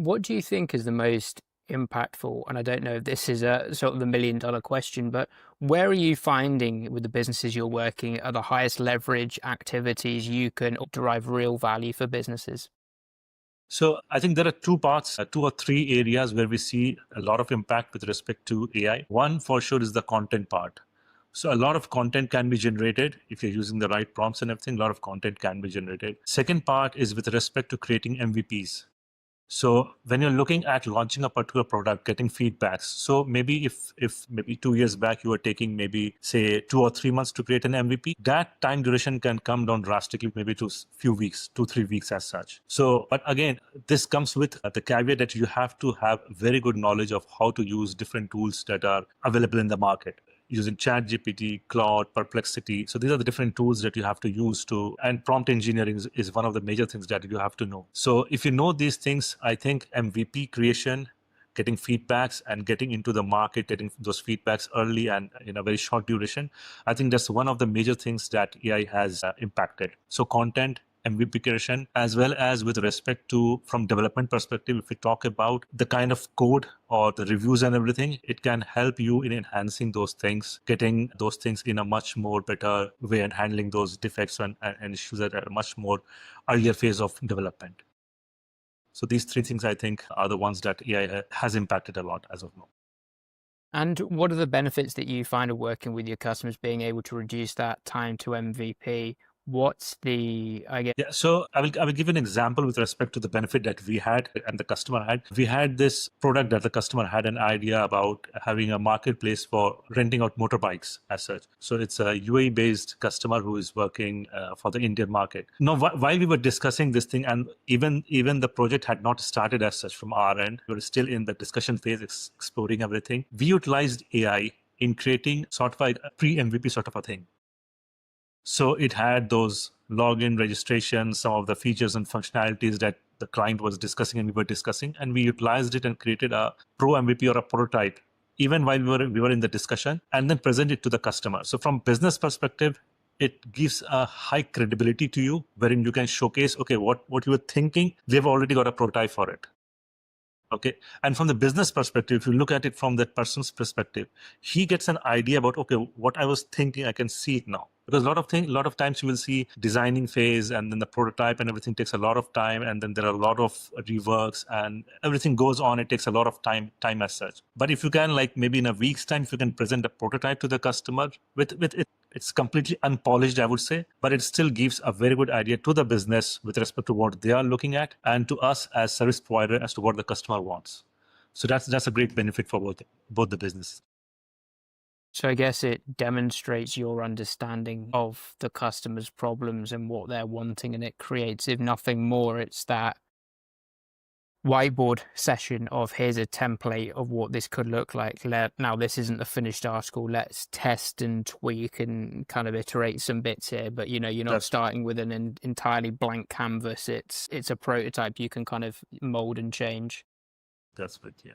What do you think is the most impactful? And I don't know if this is a sort of the $1 million question, but where are you finding with the businesses you're working are the highest leverage activities you can derive real value for businesses? So I think there are two parts, two or three areas where we see a lot of impact with respect to AI. One for sure is the content part. So a lot of content can be generated if you're using the right prompts and everything. A lot of content can be generated. Second part is with respect to creating MVPs. So when you're looking at launching a particular product, getting feedbacks. So maybe if maybe 2 years back you were taking maybe say 2 or 3 months to create an MVP, that time duration can come down drastically, maybe to few weeks, 2 3 weeks as such. So, but again, this comes with the caveat that you have to have very good knowledge of how to use different tools that are available in the market using chat gpt, Claude, Perplexity. So these are the different tools that you have to use to, and prompt engineering is one of the major things that you have to know. So if you know these things, I think MVP creation, getting feedbacks and getting into the market, getting those feedbacks early and in a very short duration, I think that's one of the major things that AI has impacted. So content, MVP creation, as well as with respect to from development perspective, if we talk about the kind of code or the reviews and everything, it can help you in enhancing those things, getting those things in a much more better way and handling those defects and issues at a much more earlier phase of development. So these three things I think are the ones that AI has impacted a lot as of now. And what are the benefits that you find of working with your customers being able to reduce that time to MVP? What's the, I guess, Yeah, so I will give an example with respect to the benefit that we had and the customer had. We had this product that the customer had an idea about having a marketplace for renting out motorbikes as such. So it's a UAE based customer who is working for the Indian market. Now, while we were discussing this thing, and even the project had not started as such from our end, we were still in the discussion phase, exploring everything. We utilized AI in creating sort of a pre MVP sort of a thing. So it had those login registrations, some of the features and functionalities that the client was discussing and we were discussing, and we utilized it and created a pro MVP or a prototype even while we were in the discussion, and then present it to the customer. So from business perspective, it gives a high credibility to you, wherein you can showcase, okay, what you were thinking, they've already got a prototype for it. Okay. And from the business perspective, if you look at it from that person's perspective, he gets an idea about, okay, what I was thinking, I can see it now. Because a lot of times you will see designing phase and then the prototype and everything takes a lot of time. And then there are a lot of reworks and everything goes on. It takes a lot of time as such. But if you can, like maybe in a week's time, if you can present a prototype to the customer with it, it's completely unpolished, I would say, but it still gives a very good idea to the business with respect to what they are looking at and to us as service provider as to what the customer wants. So that's a great benefit for both the businesses. so I guess it demonstrates your understanding of the customer's problems and what they're wanting, and it creates, if nothing more, it's that whiteboard session of here's a template of what this could look like. Now, this isn't the finished article. Let's test and tweak and kind of iterate some bits here. But you're not That's starting with an entirely blank canvas. It's a prototype you can kind of mold and change. that's good. Yeah.